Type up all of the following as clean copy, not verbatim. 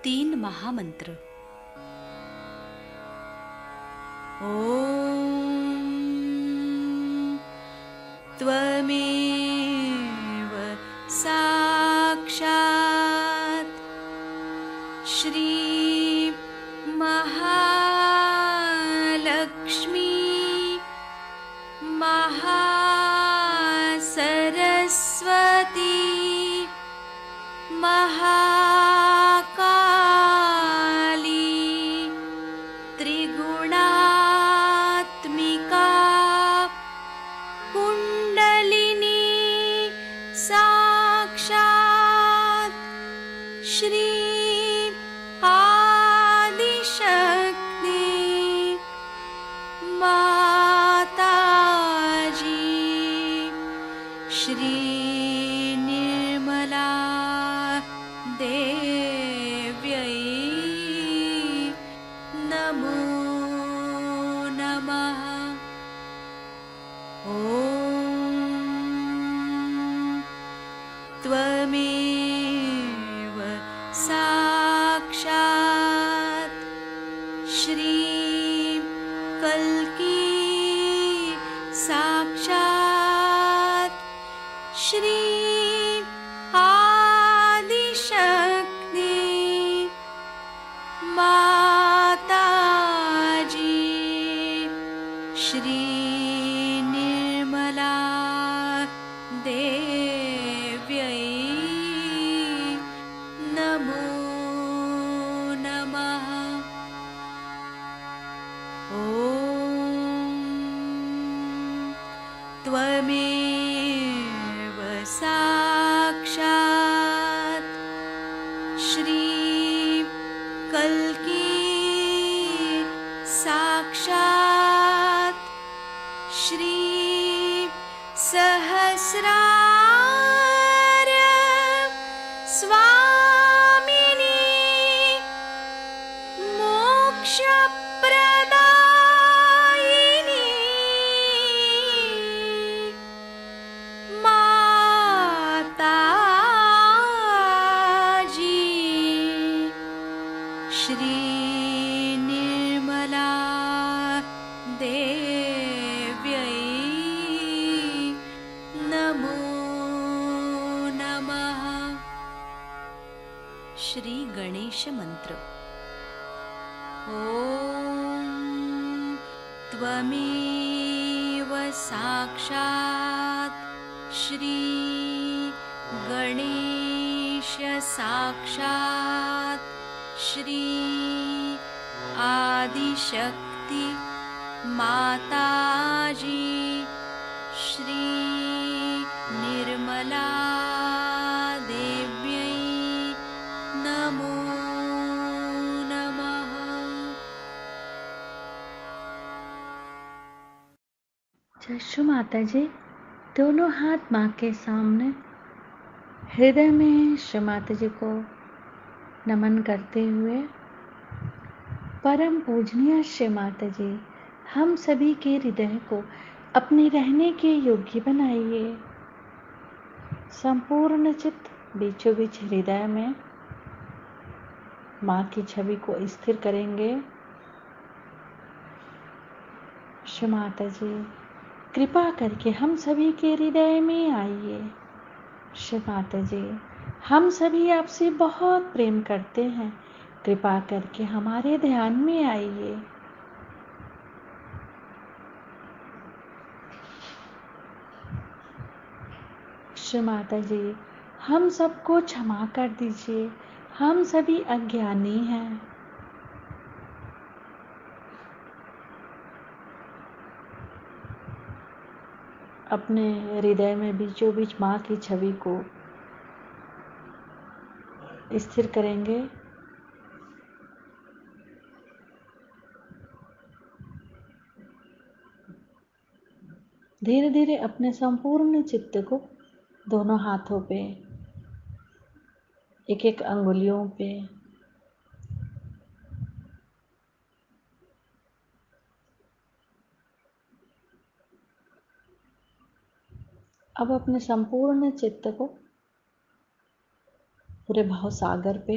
3 महामंत्र। ओम त्वमेव साक्षात् श्री महालक्ष्मी महासरस्वती महाकाली त्रिगुणात्मिका कुंडलिनी साक्षात् श्री आदिशक्ति माताजी श्री निर्मला देव्यै नमो नमः। ॐ त्वमेव साक्षात् श्री कल्की साक्षात् श्री आदिशक्ति माताजी श्री निर्मला देव्यै नमो नमः। ॐ त्वमेव साक्षात् श्री कल्की साक्षात् श्री सहस्रार स्वामिनी मोक्षप्रदायिनी माताजी श्री निर्मला देव्यै नमो नमः। श्री गणेश मंत्र। ओम त्वमेव साक्षात् श्री गणेश साक्षात् श्री आदिशक्ति माताजी श्री निर्मला देव्यै नमो नमः। जशु माता जी दोनों हाथ माँ के सामने हृदय में श्री माता जी को नमन करते हुए, परम पूजनीय श्री माता जी हम सभी के हृदय को अपने रहने के योग्य बनाइए। संपूर्ण चित्त बीचों बीच हृदय में माँ की छवि को स्थिर करेंगे। श्री माता जी कृपा करके हम सभी के हृदय में आइए। श्री माता जी हम सभी आपसे बहुत प्रेम करते हैं, कृपा करके हमारे ध्यान में आइए। श्री माता जी हम सबको क्षमा कर दीजिए, हम सभी अज्ञानी हैं। अपने हृदय में बीचों बीच माँ की छवि को स्थिर करेंगे। धीरे धीरे अपने संपूर्ण चित्त को दोनों हाथों पे, एक एक अंगुलियों पे अब अपने संपूर्ण चित्त को पूरे भाव सागर पे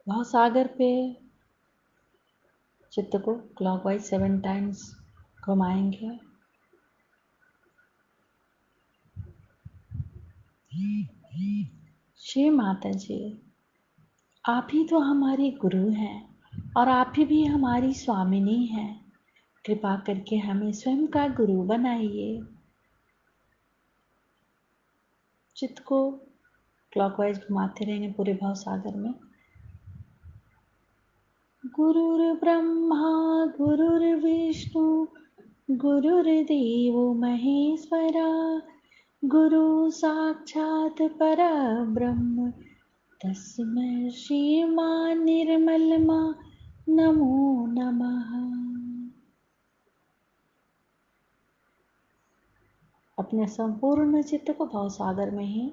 भवसागर पे चित्त को क्लॉकवाइज 7 टाइम्स घुमाएंगे। श्री माता जी, आप ही तो हमारी गुरु हैं और आप ही भी हमारी स्वामिनी हैं। कृपा करके हमें स्वयं का गुरु बनाइए। चित्त को क्लॉकवाइज घुमाते रहेंगे पूरे भवसागर में। गुरुर्ब्रह्मा गुरुर्विष्णु गुरुर्देवो महेश्वरा गुरु साक्षात् परब्रह्म तस्मै श्रीमान निर्मलमा नमो नमः। अपने संपूर्ण चित्त को भवसागर में ही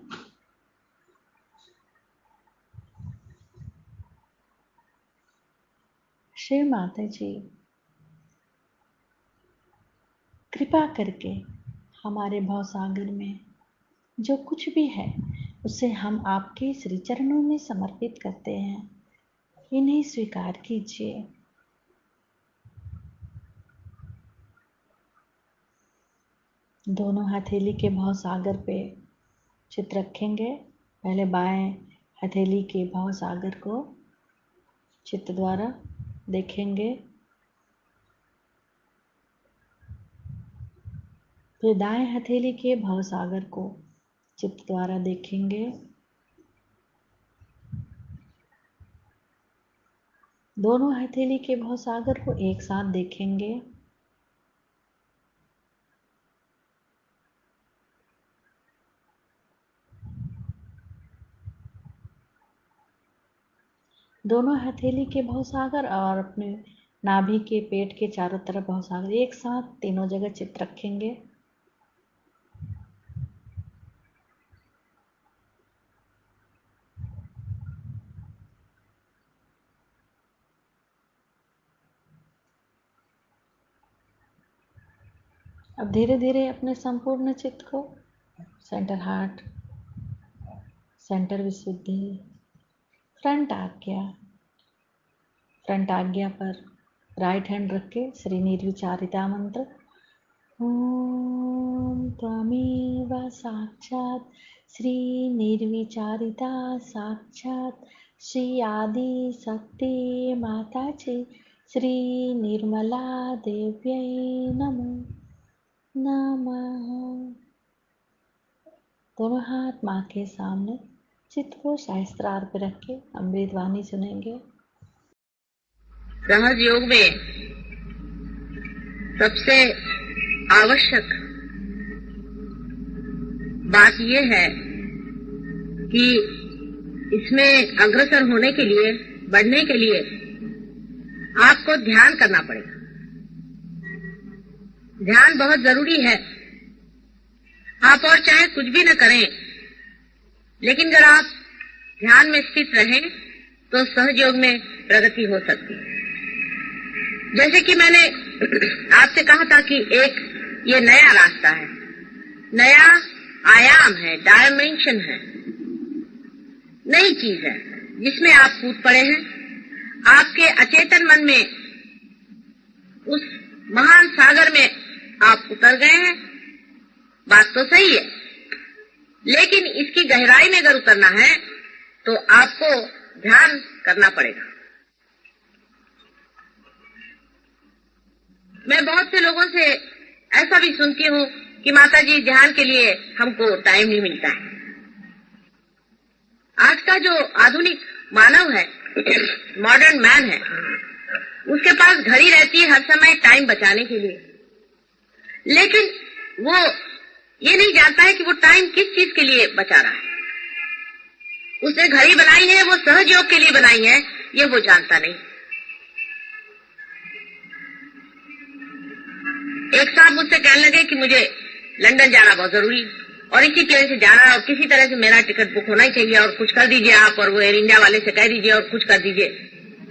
श्री माता जी, कृपा करके हमारे भवसागर में जो कुछ भी है उसे हम आपके श्री चरणों में समर्पित करते हैं। इन्हें स्वीकार कीजिए। दोनों हथेली के भवसागर पे चित्त रखेंगे। पहले बाएं हथेली के भवसागर को चित्त द्वारा देखेंगे, फिर दाएं हथेली के भवसागर को चित्त द्वारा देखेंगे। दोनों हथेली के भवसागर को एक साथ देखेंगे। दोनों हथेली के भवसागर और अपने नाभि के पेट के चारों तरफ भवसागर एक साथ तीनों जगह चित्त रखेंगे। अब धीरे धीरे अपने संपूर्ण चित्त को सेंटर हार्ट, सेंटर विशुद्धि, फ्रंट आज्ञा पर राइट हैंड रख के श्री निर्विचारिता मंत्र ओम त्वमेव साक्षात् श्री निर्विचारिता साक्षात् श्री आदि शक्ति माता जी श्री निर्मला देव्यै नमो नमः। दोनों हाथ माँ के सामने चित्त को शास्त्रार पे रख के अमृत वाणी सुनेंगे। सहज योग में सबसे आवश्यक बात यह है कि इसमें अग्रसर होने के लिए, बढ़ने के लिए आपको ध्यान करना पड़ेगा। ध्यान बहुत जरूरी है। आप और चाहे कुछ भी न करें, लेकिन अगर आप ध्यान में स्थित रहें तो सहज योग में प्रगति हो सकती है। जैसे कि मैंने आपसे कहा था कि एक ये नया रास्ता है, नया आयाम है, डायमेंशन है, नई चीज है जिसमें आप कूद पड़े हैं। आपके अचेतन मन में उस महान सागर में आप उतर गए हैं। बात तो सही है, लेकिन इसकी गहराई में अगर उतरना है तो आपको ध्यान करना पड़ेगा। मैं बहुत से लोगों से ऐसा भी सुनती हूँ कि माता जी ध्यान के लिए हमको टाइम नहीं मिलता है। आज का जो आधुनिक मानव है, मॉडर्न मैन है, उसके पास घड़ी रहती है हर समय टाइम बचाने के लिए, लेकिन वो ये नहीं जानता है कि वो टाइम किस चीज के लिए बचा रहा है। उसने घड़ी बनाई है, वो सहज योग के लिए बनाई है, ये वो जानता नहीं। एक साहब मुझसे कहने लगे कि मुझे लंदन जाना बहुत जरूरी और इसी प्लेन से जाना है और किसी तरह से मेरा टिकट बुक होना ही चाहिए और कुछ कर दीजिए आप, और वो एयर इंडिया वाले से कह दीजिए और कुछ कर दीजिए।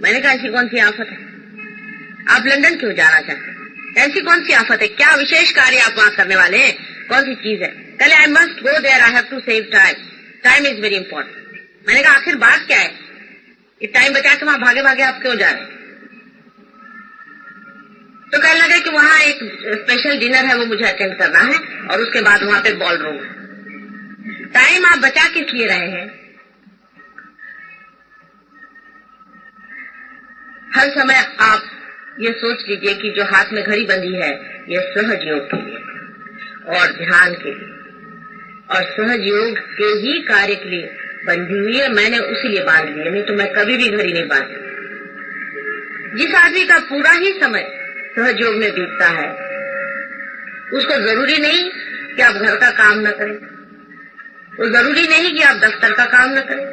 मैंने कहा ऐसी कौन सी आफत है, आप लंदन क्यों जाना चाहते हैं? ऐसी कौन सी आफत है? क्या विशेष कार्य आप वहां करने वाले हैं? कौन सी चीज है? कहले I must go there, I have to save time, time is very important. मैंने कहा आखिर बात क्या है? ये टाइम बचा के वहां भागे भागे आप क्यों जा रहे हैं? तो कहने लगे कि वहां एक स्पेशल डिनर है, वो मुझे अटेंड करना है और उसके बाद वहां पे बॉल रूम है। टाइम आप बचा किस लिए रहे हैं? हर समय आप ये सोच लीजिए कि जो हाथ में घड़ी बंधी है ये सहज योग के लिए और ध्यान के लिए और सहज योग के ही कार्य के लिए बंधी हुई है। मैंने उसी लिए बांध ली है, नहीं तो मैं कभी भी घड़ी नहीं बांधती। जिस आदमी का पूरा ही समय सहज योग में बीतता है उसको जरूरी नहीं कि आप घर का काम न करें, वो जरूरी नहीं कि आप दफ्तर का काम न करें,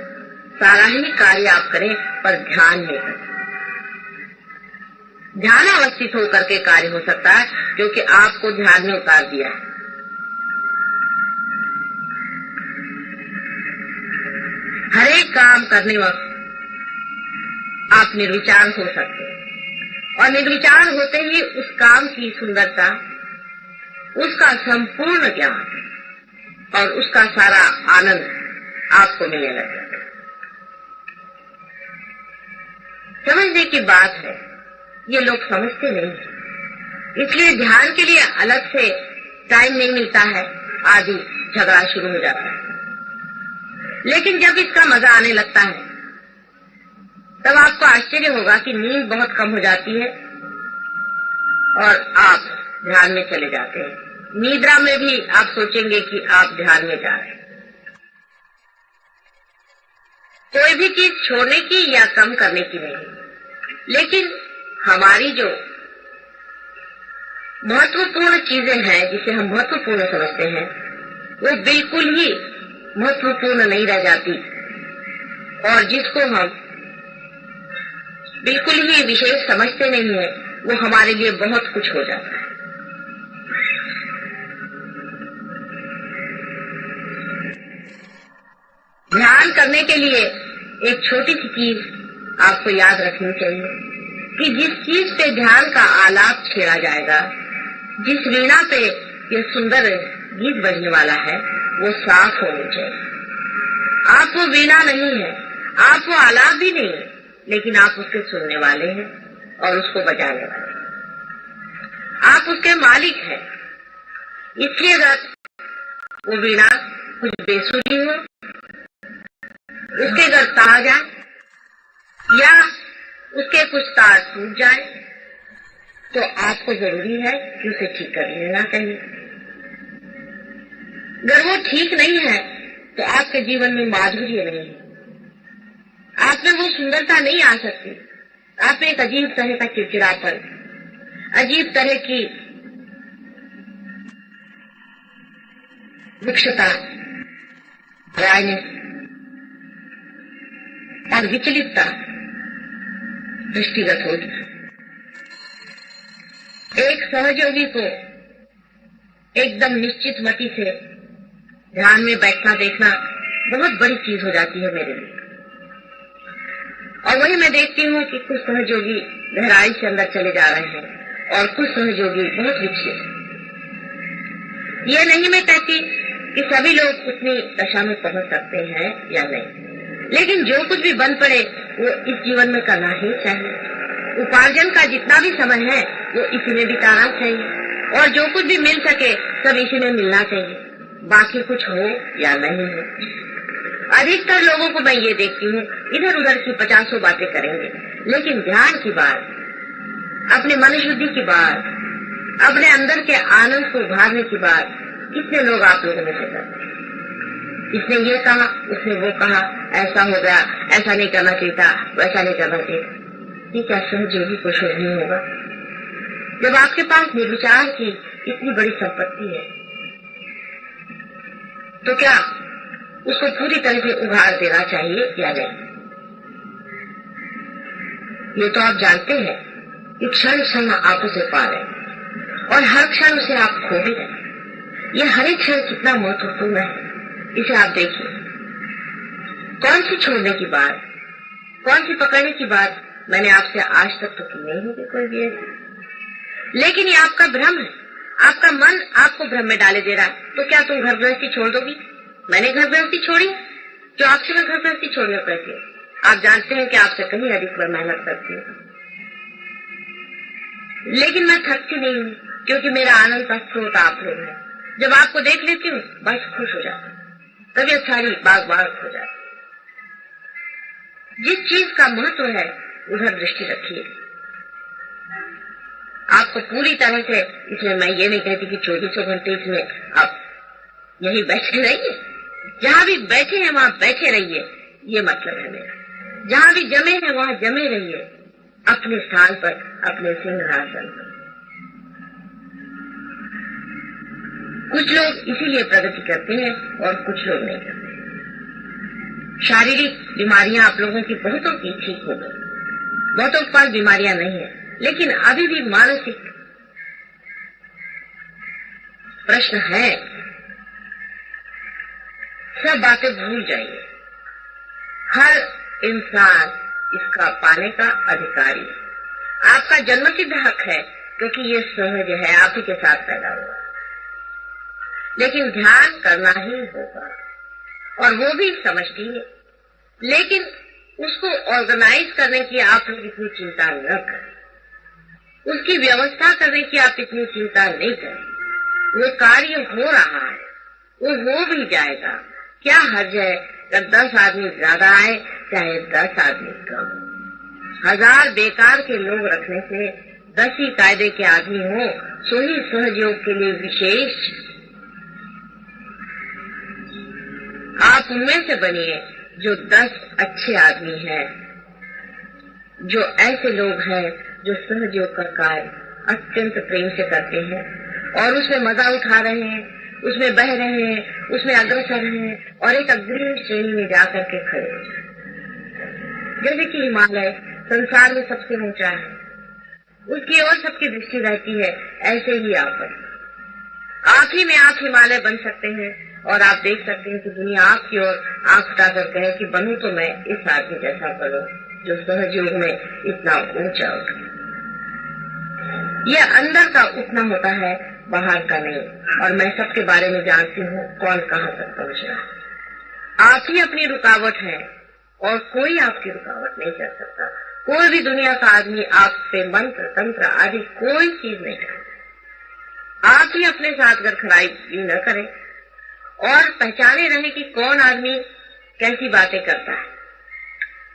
सारा ही कार्य आप करें पर ध्यान नहीं करें। ध्यान अवस्थित होकर के कार्य हो सकता है क्योंकि आपको ध्यान में उतार दिया है। हर एक काम करने वक्त आप निर्विचार हो सकते हैं और निर्विचार होते ही उस काम की सुंदरता, उसका संपूर्ण ज्ञान और उसका सारा आनंद आपको मिलने लगेगा। समझने की बात है, ये लोग समझते नहीं है, इसलिए ध्यान के लिए अलग से टाइम नहीं मिलता है, आदि झगड़ा शुरू हो जाता है। लेकिन जब इसका मजा आने लगता है तब आपको आश्चर्य होगा कि नींद बहुत कम हो जाती है और आप ध्यान में चले जाते हैं। निद्रा में भी आप सोचेंगे कि आप ध्यान में जा रहे हैं। कोई भी चीज छोड़ने की या कम करने की नहीं, लेकिन हमारी जो महत्वपूर्ण चीजें हैं जिसे हम महत्वपूर्ण समझते हैं वो बिल्कुल ही महत्वपूर्ण नहीं रह जाती और जिसको हम बिल्कुल ही विशेष समझते नहीं है वो हमारे लिए बहुत कुछ हो जाता है। ध्यान करने के लिए एक छोटी सी चीज आपको याद रखनी चाहिए कि जिस चीज पे ध्यान का आलाप छेड़ा जाएगा, जिस वीणा पे ये सुंदर गीत बजने वाला है, वो साफ होनी चाहिए। आप वो वीणा नहीं है, आप वो आलाप भी नहीं है, लेकिन आप उसके सुनने वाले हैं और उसको बजाने वाले हैं। आप उसके मालिक हैं। इसलिए अगर वो वीणा कुछ बेसुरी हो, उसके अगर तार जाए या उसके कुछ तार टूट जाए तो आपको जरूरी है कि उसे ठीक कर लेना चाहिए। अगर वो ठीक नहीं है तो आपके जीवन में माधुर्य नहीं है, आप में वो सुंदरता नहीं आ सकती। आप में एक अजीब तरह का चिड़चिड़ापन, अजीब तरह की वृक्षता, ड्राइनेस और विचलितता दृष्टिगत होगी। एक सहयोगी को एकदम निश्चित मति से ध्यान में बैठना देखना बहुत बड़ी चीज हो जाती है मेरे लिए। और वही मैं देखती हूँ कि कुछ सहयोगी गहराई से अंदर चले जा रहे हैं और कुछ सहयोगी बहुत विकसित। ये नहीं मैं कहती कि सभी लोग उतनी दशा में पहुंच सकते हैं या नहीं, लेकिन जो कुछ भी बन पड़े वो इस जीवन में करना ही चाहिए। उपार्जन का जितना भी समय है वो इसी में बिताना चाहिए और जो कुछ भी मिल सके सब इसी में मिलना चाहिए, बाकी कुछ हो या नहीं हो। अधिकतर लोगों को मैं ये देखती हूँ इधर उधर की 50 बातें करेंगे, लेकिन ध्यान की बात, अपने मन शुद्धि की बात, अपने अंदर के आनंद को उभारने की बात कितने लोग आप लोगों में से करते हैं। इसने ये कहा, उसने वो कहा, ऐसा हो गया, ऐसा नहीं करना चाहिए था, वैसा नहीं करना चाहिए। ये क्या सहयोगी को शोध नहीं होगा? जब आपके पास निर्विचार की इतनी बड़ी संपत्ति है तो क्या उसको पूरी तरह से उभार देना चाहिए या नहीं? ये तो आप जानते हैं कि क्षण क्षण आप उसे पा रहे हैं और हर क्षण उसे आप खो भी रहे। ये हर एक क्षण कितना महत्वपूर्ण है, इसे आप देखिए। कौन सी छोड़ने की बात, कौन सी पकड़ने की बात मैंने आपसे आज तक तो की नहीं होगी कोई भी ऐसी। लेकिन ये आपका भ्रम है, आपका मन आपको भ्रम में डाले दे रहा है। तो क्या तुम घर गृहस्थी छोड़ दोगी? मैंने घर गृहस्थी छोड़ी, जो आपसे मैं घर गृहस्थी छोड़ने पड़ती है। आप जानते हैं कि आपसे कहीं अधिक मैं मेहनत करती हूँ, लेकिन मैं थकती नहीं हूँ, क्योंकि मेरा आनंद का स्रोत आप लोग हैं। जब आपको देख लेती हूँ बस खुश हो जाती हूँ, तबीयत सारी बाग हो जाती। जिस चीज का महत्व है उधर दृष्टि रखिए। आपको पूरी तरह से इसमें मैं ये नहीं कहती कि 24 घंटे इसमें आप यही बैठे रहिए, जहाँ भी बैठे हैं वहाँ बैठे रहिए, ये मतलब है मेरा। जहाँ भी जमे हैं वहाँ जमे रहिए, अपने स्थान पर, अपने सिंहासन पर। कुछ लोग इसीलिए प्रगति करते हैं और कुछ लोग नहीं करते। शारीरिक बीमारियां आप लोगों की बहुतों की ठीक हो गई, बहुतों के पास बीमारियां नहीं है, लेकिन अभी भी मानसिक प्रश्न है। सब बातें भूल जाइए। हर इंसान इसका पाने का अधिकारी है। आपका जन्मसिद्ध हक है, क्योंकि ये सहज है, आप ही के साथ पैदा हुआ। लेकिन ध्यान करना ही होगा, और वो भी समझती है, लेकिन उसको ऑर्गेनाइज करने की आप लोग इतनी चिंता न करें, उसकी व्यवस्था करने की आप इतनी चिंता नहीं करें। वो कार्य हो रहा है, वो हो भी जाएगा। क्या हर्ज है जब 10 आदमी ज्यादा आए चाहे 10 आदमी कम। 1000 बेकार के लोग रखने से 10 ही कायदे के आदमी हो, सो ही सहयोग के लिए विशेष। आप उनमें से बनिए जो 10 अच्छे आदमी हैं, जो ऐसे लोग हैं जो सहयोग का कार्य अत्यंत प्रेम से करते हैं और उसमें मजा उठा रहे हैं, उसमें बह रहे हैं, उसमें अग्रसर हैं और एक अग्रिम श्रेणी में जाकर के खड़े हो जाए। जैसे कि हिमालय संसार में सबसे ऊंचा है, उसकी ओर सबकी दृष्टि रहती है, ऐसे ही आप ही में आप हिमालय बन सकते हैं। और आप देख सकते हैं कि दुनिया आपकी ओर आंख उठाकर कहे कि बनूं तो मैं इस आदमी जैसा बनूं जो सहयोग में इतना ऊंचा उठे। यह अंदर का उठना होता है, बाहर का नहीं। और मैं सबके बारे में जानती हूँ कौन कहाँ तक पहुँच रहा है। आप ही अपनी रुकावट है और कोई आपकी रुकावट नहीं कर सकता। कोई भी दुनिया का आदमी आप पे मंत्र तंत्र आदि कोई चीज नहीं करे। आप ही अपने साथ गरखड़ाई न करें और पहचाने रहे कि कौन आदमी कैसी बातें करता है।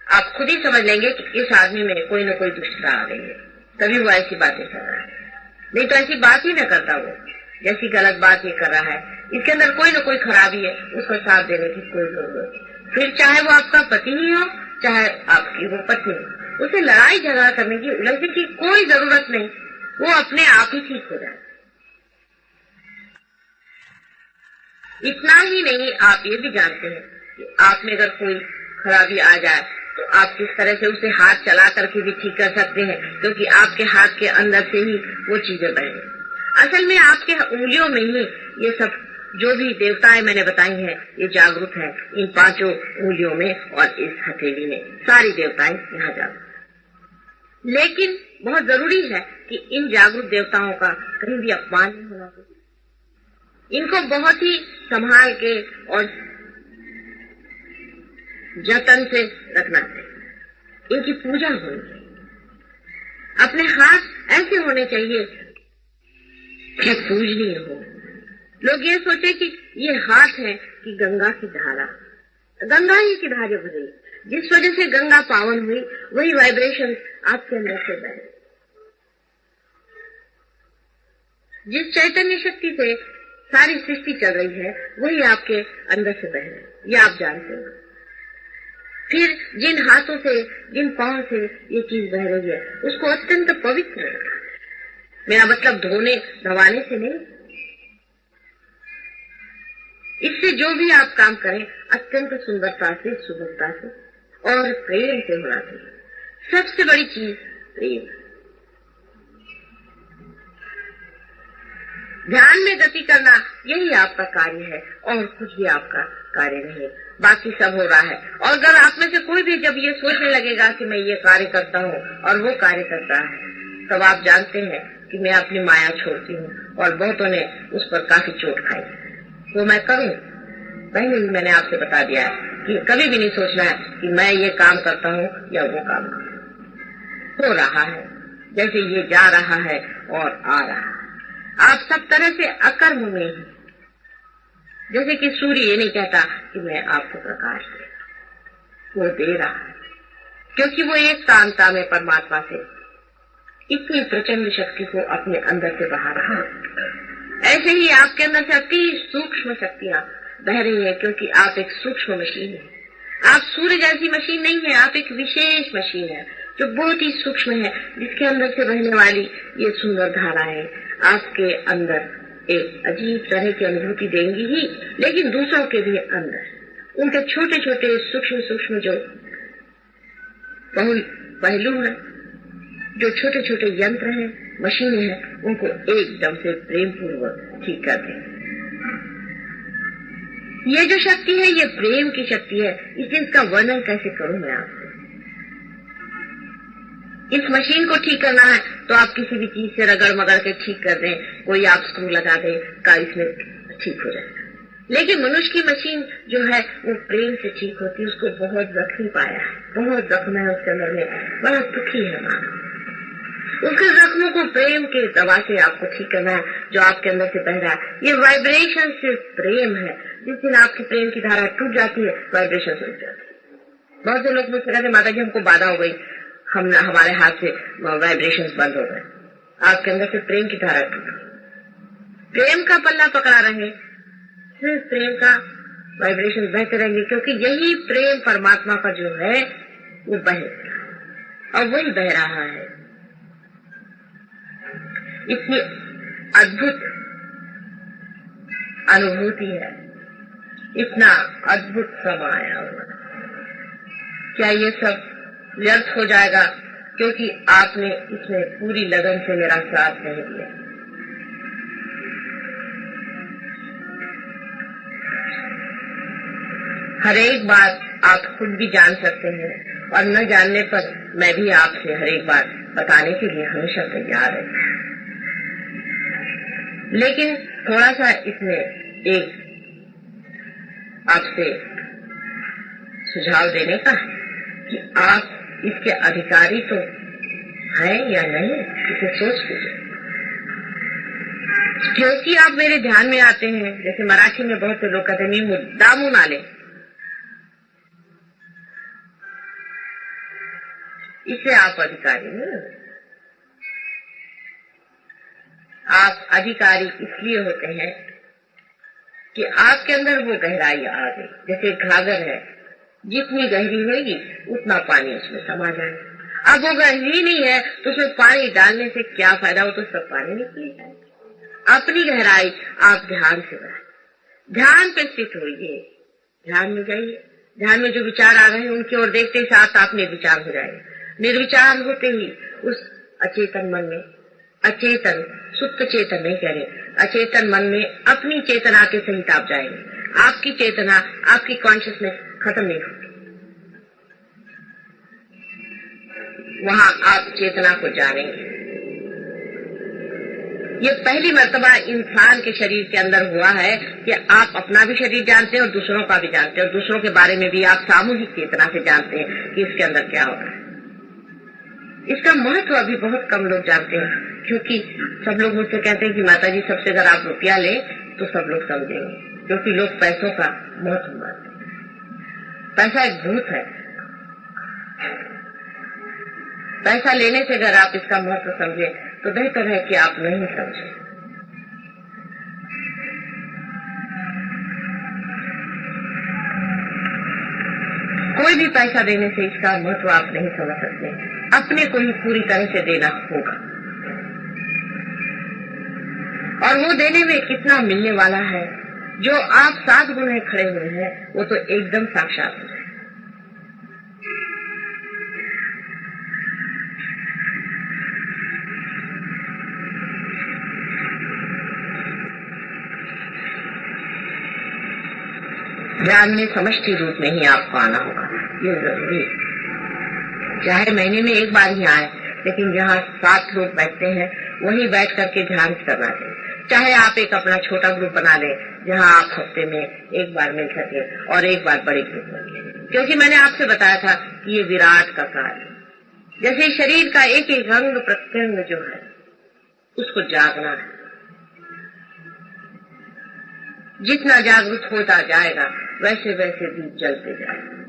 आप खुद ही समझ लेंगे कि इस आदमी में कोई न कोई दुष्टता आ गई है, तभी वो ऐसी बातें कर रहा है। नहीं तो ऐसी बात ही न करता वो, जैसी गलत बात ये कर रहा है। इसके अंदर कोई न कोई खराबी है, उसको साथ देने की कोई जरूरत नहीं। फिर चाहे वो आपका पति ही हो, चाहे आपकी वो पत्नी हो, उसे लड़ाई झगड़ा करने की, उलझने की कोई जरूरत नहीं। वो अपने आप ही ठीक हो जाए। इतना ही नहीं, आप ये भी जानते हैं कि आप में अगर कोई खराबी आ जाए तो आप किस तरह से उसे हाथ चला करके भी ठीक कर सकते हैं, क्योंकि आपके हाथ के अंदर से ही वो चीजें बने। असल में आपके उंगलियों में ही ये सब जो भी देवताएं मैंने बताई हैं ये जागरूक है। इन 5 उंगलियों में और इस हथेली में सारी देवताएं यहाँ जागरूक। लेकिन बहुत जरूरी है कि इन जागरूक देवताओं का कहीं भी अपमान नहीं होना चाहिए। इनको बहुत ही संभाल के और जतन से रखना चाहिए। इनकी पूजा होनी चाहिए। अपने हाथ ऐसे होने चाहिए कि पूजनीय हो। लोग ये सोचे कि ये हाथ है कि गंगा की धारा, गंगा ही की धारा बह जिस वजह से गंगा पावन हुई, वही वाइब्रेशन आपके अंदर से बह। जिस चैतन्य शक्ति से सारी सृष्टि चल रही है वही आपके अंदर से बह रही है, ये आप जानते हैं। फिर जिन हाथों से, जिन पांव से ये चीज बह रही है उसको अत्यंत पवित्र रखा। मेरा मतलब धोने धवाने से नहीं। इससे जो भी आप काम करें अत्यंत सुंदरता से, सुगमता से और प्रेम से होना चाहिए। सबसे बड़ी चीज प्रेम। ध्यान में गति करना यही आपका कार्य है और कुछ भी आपका कार्य नहीं। बाकी सब हो रहा है। और अगर आप में से कोई भी जब ये सोचने लगेगा कि मैं ये कार्य करता हूँ और वो कार्य करता है, तब आप जानते हैं कि मैं अपनी माया छोड़ती हूँ। और बहुतों ने उस पर काफी चोट खाई। वो मैं करूँ, पहले ही मैंने आपसे बता दिया है कि कभी भी नहीं सोचना है कि मैं ये काम करता हूँ या वो काम करता हूँ। हो रहा है जैसे ये जा रहा है और आ रहा है। आप सब तरह से अकर्म में हैं। जैसे कि सूर्य ये नहीं कहता कि मैं आपको प्रकाश दे, वो दे रहा है क्योंकि वो एक कांता में परमात्मा से इतनी प्रचंड शक्ति को अपने अंदर से बहा रहा है। ऐसे ही आपके अंदर से अति सूक्ष्म शक्तियां बह रही है क्योंकि आप एक सूक्ष्म मशीन है। आप सूर्य जैसी मशीन नहीं है, आप एक विशेष मशीन है जो बहुत ही सूक्ष्म है, जिसके अंदर से बहने वाली ये सुंदर धाराएं आपके अंदर एक अजीब तरह की अनुभूति देंगी ही, लेकिन दूसरों के भी अंदर उनके छोटे छोटे सूक्ष्म सूक्ष्म जो पहलू हैं, जो छोटे छोटे यंत्र हैं, मशीनें हैं, उनको एकदम से प्रेम पूर्वक ठीक कर दें। ये जो शक्ति है ये प्रेम की शक्ति है। इसका वर्णन कैसे करूं मैं आपसे? इस मशीन को ठीक करना है तो आप किसी भी चीज से रगड़ मगड़ के ठीक कर दें, कोई आप स्क्रू लगा दें का इसमें ठीक हो जाएगा। लेकिन मनुष्य की मशीन जो है वो प्रेम से ठीक होती है। उसको बहुत जख्मी पाया है, बहुत जख्म है उसके अंदर में, बड़ा दुखी है मानो। उसके जख्मों को प्रेम के दवा से आपको ठीक करना है जो आपके अंदर से बह रहा है। ये वाइब्रेशन सिर्फ प्रेम है। जिस दिन आपकी प्रेम की धारा टूट जाती है, वाइब्रेशन रुक जाती है। बहुत से लोग मुझसे कहते माता जी हमको बाधा हो गई, हमारे हाथ से वाइब्रेशन बंद हो गए। आपके अंदर से प्रेम की धारा टूट गई। प्रेम का पल्ला पकड़ा रहे, सिर्फ प्रेम का वाइब्रेशन बहते रहेंगे क्योंकि यही प्रेम परमात्मा का जो है वो बहेगा और वही बह रहा है। इतनी अद्भुत अनुभूति है, इतना अद्भुत समय आया हुआ। क्या ये सब व्यर्थ हो जाएगा क्योंकि आपने इसमें पूरी लगन से मेरा साथ नहीं दिया? हर एक बात आप खुद भी जान सकते हैं और न जानने पर मैं भी आपसे हर एक बात बताने के लिए हमेशा तैयार है। लेकिन थोड़ा सा इसमें एक आपसे सुझाव देने का है कि आप इसके अधिकारी तो हैं या नहीं, इसे सोच लीजिए। क्योंकि आप मेरे ध्यान में आते हैं, जैसे मराठी में बहुत से लोग कहते हैं मी मुद्दामून आले, इससे आप अधिकारी नहीं। आप अधिकारी इसलिए होते हैं कि आपके अंदर वो गहराई आ गई। जैसे घाघर है, जितनी गहरी होगी उतना पानी उसमें समा जाएगा। अब वो गहरी नहीं है तो उसमें पानी डालने से क्या फायदा, वो तो सब पानी निकल जाएगा। अपनी गहराई आप ध्यान से बढ़ाएं, ध्यान पे स्थित होइए, ध्यान में जाइए। ध्यान में जो विचार आ रहे हैं उनकी ओर देखते ही साथ आप निर्विचार हो जाएंगे। निर्विचार होते ही उस अचेतन मन में, अचेतन सुप्त चेतन नहीं कह रहे, अचेतन मन में अपनी चेतना के सहित आप जाएंगे। आपकी चेतना, आपकी कॉन्शियसनेस खत्म नहीं होगी। वहां आप चेतना को जानेंगे। ये पहली मर्तबा इंसान के शरीर के अंदर हुआ है कि आप अपना भी शरीर जानते हैं और दूसरों का भी जानते हैं और दूसरों के बारे में भी आप सामूहिक चेतना से जानते हैं कि इसके अंदर क्या हो रहा है। इसका महत्व अभी बहुत कम लोग जानते हैं क्योंकि सब लोग मुझसे कहते हैं कि माता जी सबसे अगर आप रुपया ले तो सब लोग समझेंगे, क्योंकि लोग पैसों का महत्व मानते हैं। पैसा एक भूत है। पैसा लेने से अगर आप इसका महत्व समझे तो बेहतर है कि आप नहीं समझे। कोई भी पैसा देने से इसका महत्व आप नहीं समझ सकते। अपने को ही पूरी तरह से देना होगा और वो देने में कितना मिलने वाला है। जो आप 7 गुणे खड़े हुए हैं वो तो एकदम साक्षात है। ध्यान में समष्टि रूप में ही आपको आना होगा, ये जरूरी है। चाहे महीने में एक बार ही आए, लेकिन जहाँ 7 लोग बैठते हैं वहीं बैठ करके ध्यान करना चाहिए। चाहे आप एक अपना छोटा ग्रुप बना लें जहां आप हफ्ते में एक बार मिल सके और एक बार बड़े ग्रुप में, क्योंकि मैंने आपसे बताया था कि ये विराट का कार्य, जैसे शरीर का एक एक अंग प्रत्यंग जो है उसको जागना है। जितना जागरूक होता जाएगा वैसे वैसे दीप जलते जाएगा।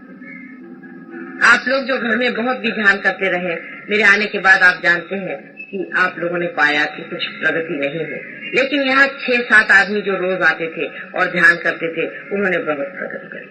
आप लोग जो घर में बहुत भी ध्यान करते रहे, मेरे आने के बाद आप जानते हैं कि आप लोगों ने पाया कि कुछ प्रगति नहीं है, लेकिन यहाँ 6-7 आदमी जो रोज आते थे और ध्यान करते थे, उन्होंने बहुत प्रगति करी।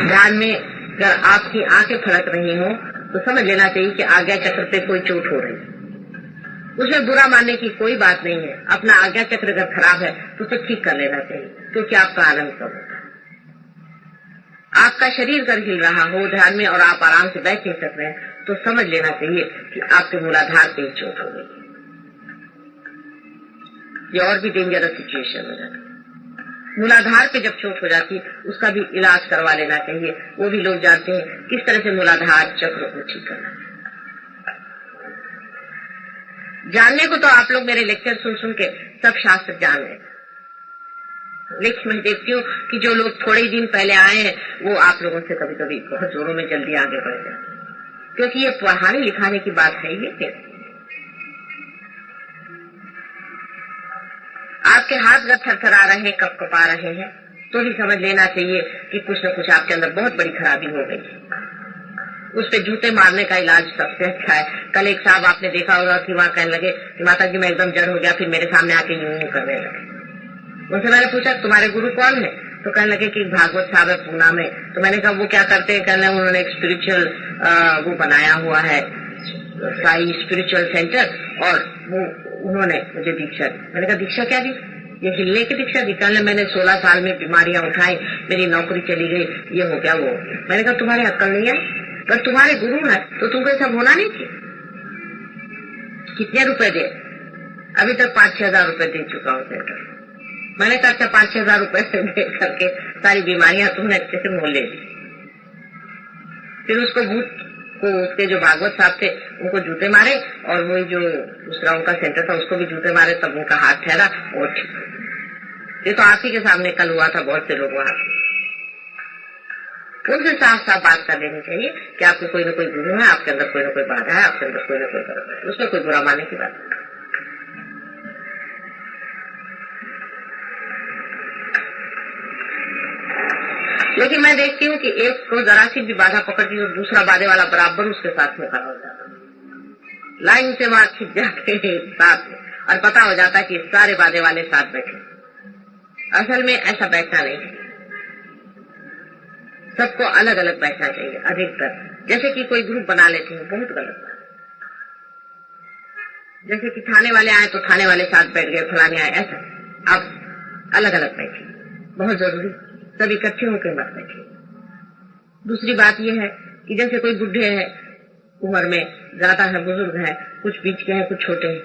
ध्यान में अगर आपकी आंखें फड़क रही हो तो समझ लेना चाहिए कि आज्ञा चक्र पे कोई चोट हो रही है। उसमें बुरा मानने की कोई बात नहीं है। अपना आज्ञा चक्र अगर खराब है तो उसे ठीक कर लेना चाहिए, क्योंकि आपका आनंद कम होता है। आपका शरीर अगर हिल रहा हो ध्यान में और आप आराम से बैठ नहीं सक रहे हैं तो समझ लेना चाहिए कि आपके मूलाधार पे चोट हो गई। ये और भी डेंजरस सिचुएशन हो जाता है। मूलाधार पे जब चोट हो जाती उसका भी इलाज करवा लेना चाहिए। वो भी लोग जानते हैं किस तरह से मूलाधार चक्र को ठीक करना है। जानने को तो आप लोग मेरे लेक्चर सुन सुन के सब शास्त्र जान रहे हैं, लेकिन मैं देखती हूँ कि जो लोग थोड़े ही दिन पहले आए हैं वो आप लोगों से कभी कभी बहुत जोरों में जल्दी आगे बढ़ जाते हैं, क्योंकि ये पढ़ाने लिखाने की बात है। ये आपके हाथ अगर थरथरा रहे हैं, कपकपा रहे हैं, तो भी समझ लेना चाहिए कि कुछ न कुछ आपके अंदर बहुत बड़ी खराबी हो गई है। उस पे जूते मारने का इलाज सबसे अच्छा है। कल एक साहब आपने देखा होगा कि वहां कहने लगे कि माता जी मैं एकदम जड़ हो गया, फिर मेरे सामने आके यूं करने लगे। उनसे मैंने पूछा तुम्हारे गुरु कौन है, तो कहने लगे कि भागवत साहब है पूना में। तो मैंने कहा वो क्या करते हैं? कहने लगे उन्होंने एक स्पिरिचुअल वो बनाया हुआ है, साई स्पिरिचुअल सेंटर, और वो उन्होंने मुझे दीक्षा दी। मैंने कहा दीक्षा क्या दी? ये हिलने की दीक्षा दी। कहने मैंने 16 साल में बीमारियां उठाई, मेरी नौकरी चली गई, ये हो गया वो। मैंने कहा तुम्हारे अक्ल नहीं है? अगर तुम्हारे गुरु है तो तुमको ये सब होना नहीं चाहिए। कितने रुपए दे? अभी तक 5-6 हजार रुपए दे चुका हूँ सेंटर। मैंने कहा अच्छा 5-6 हजार रुपए से दे करके सारी बीमारियां तुमने अच्छे से मोल ले ली। फिर उसको भूत को, उसके जो भागवत साहब थे उनको जूते मारे, और वो जो दूसरा उनका सेंटर था उसको भी जूते मारे, तब उनका हाथ ठहरा और ठीक। ये तो आप ही के सामने कल हुआ था, बहुत से लोग वहां। उनसे साफ साफ बात कर लेनी चाहिए कि आपको कोई न कोई गुरु है, आपके अंदर कोई न कोई बाधा है, आपके अंदर कोई न कोई गलत है। उसमें कोई बुरा मानने की बात नहीं। लेकिन मैं देखती हूँ कि एक को जरा सी भी बाधा पकड़ती तो दूसरा बाधे वाला बराबर उसके साथ में खड़ा हो जाता, लाइन से वहां खिंच जाते हैं साथ में, और पता हो जाता है कि सारे बाधे वाले साथ बैठे। असल में ऐसा बैठना नहीं है, सबको अलग अलग बैठना चाहिए अधिकतर। जैसे कि कोई ग्रुप बना लेते हैं, बहुत गलत बात। जैसे कि थाने वाले आए तो थाने वाले साथ बैठ गए, फलाने आए, ऐसा आप अलग अलग बैठे, बहुत जरूरी। सब इकट्ठे होकर मत बैठे। दूसरी बात यह है कि जैसे कोई बुढ़े हैं उम्र में, ज्यादा है, बुजुर्ग है, कुछ बीच के हैं, कुछ छोटे हैं।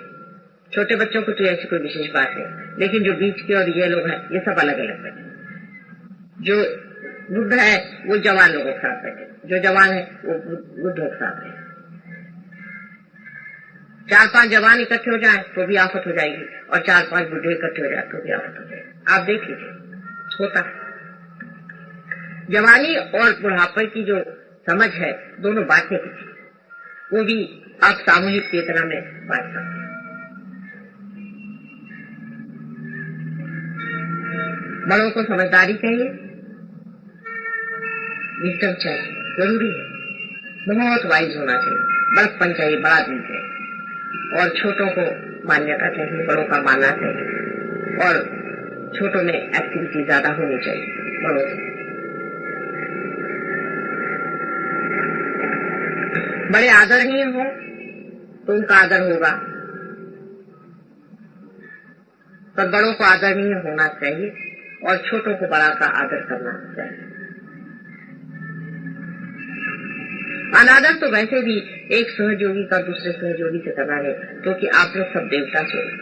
छोटे बच्चों को तो ऐसी कोई विशेष बात है, लेकिन जो बीच के और ये लोग हैं ये सब अलग अलग बैठे। जो बुढ़ है वो जवान लोगों के साथ बैठे, जो जवान है वो बुढ़ों के साथ बैठे। 4-5 जवान इकट्ठे हो जाए तो भी आफत हो जाएगी, और 4-5 बुढ़े इकट्ठे हो जाए तो भी आफत हो जाएगी। आप देख लीजिए, होता है। जवानी और बुढ़ापे की जो समझ है दोनों बांटने की थी, वो भी आप सामूहिक चेतना में बांट सकते हैं। बड़ों को समझदारी चाहिए, विजडम चाहिए, जरूरी है। बहुत वाइज होना चाहिए, बड़प्पन चाहिए, बड़ा दिल चाहिए, और छोटों को मान्यता चाहिए, बड़ों का मानना चाहिए, और छोटों में एक्टिविटी ज्यादा होनी चाहिए बड़ों से। बड़े आदरणीय हो तो उनका आदर होगा, पर बड़ों को आदरणीय होना चाहिए और छोटों को बड़ा का आदर करना चाहिए। अनादर तो वैसे भी एक सहयोगी का दूसरे सहयोगी से करना है, क्योंकि आप लोग सब देवता स्वरूप।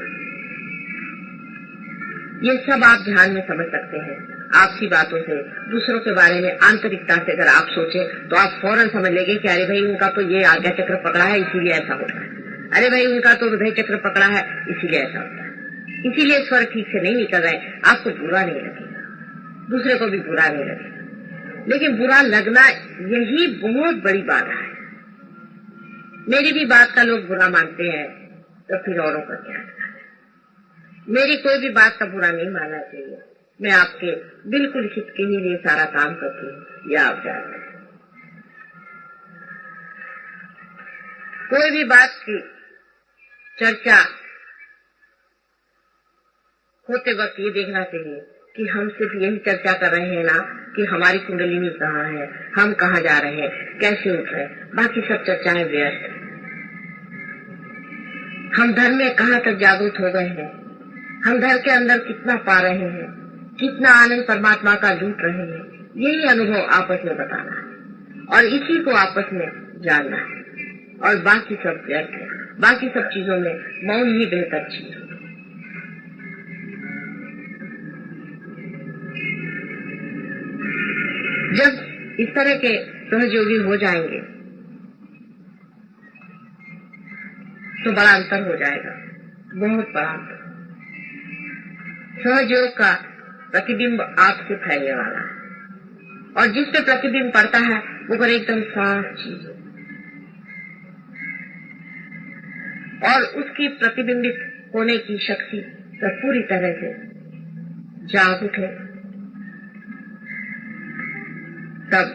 ये सब आप ध्यान में समझ सकते हैं। आपसी बातों से, दूसरों के बारे में आंतरिकता से अगर आप सोचें तो आप फौरन समझ लेंगे कि अरे भाई उनका तो ये आज्ञा चक्र पकड़ा है इसीलिए ऐसा होता है, अरे भाई उनका तो हृदय चक्र पकड़ा है इसीलिए ऐसा होता है, इसीलिए स्वर ठीक से नहीं निकल रहे। आपको बुरा नहीं लगेगा, दूसरे को भी बुरा नहीं लगेगा, लेकिन बुरा लगना यही बहुत बड़ी बाधा है। मेरी भी बात का लोग बुरा मानते हैं तो फिर औरों का क्या? मेरी कोई भी बात का बुरा नहीं मानना चाहिए। मैं आपके बिल्कुल हित के ही लिए सारा काम करती हूँ, यह आप जानते हैं। कोई भी बात की चर्चा होते वक्त ये देखना चाहिए कि हम सिर्फ यही चर्चा कर रहे हैं ना कि हमारी कुंडलिनी कहाँ है, हम कहाँ जा रहे हैं, कैसे उठ रहे हैं। बाकी सब चर्चाएं व्यर्थ हैं। हम धर्म में कहाँ तक जागरूक हो गए हैं, हम घर के अंदर कितना पा रहे हैं, कितना आनंद परमात्मा का लूट रहे हैं, यही अनुभव आपस में बताना है और इसी को आपस में जानना है। और बाकी सब व्यर्थ है। बाकी सब चीजों में मौन ही बेहतर चीज है। जब इस तरह के सहयोगी हो जाएंगे तो बड़ा अंतर हो जाएगा, बहुत बड़ा अंतर। सहयोग का प्रतिबिंब आपसे फैलने वाला है और जिस पे प्रतिबिंब पड़ता है वो पर एकदम साफ चीज है और उसकी प्रतिबिंबित होने की शक्ति तो पूरी तरह से जागरूक है, तब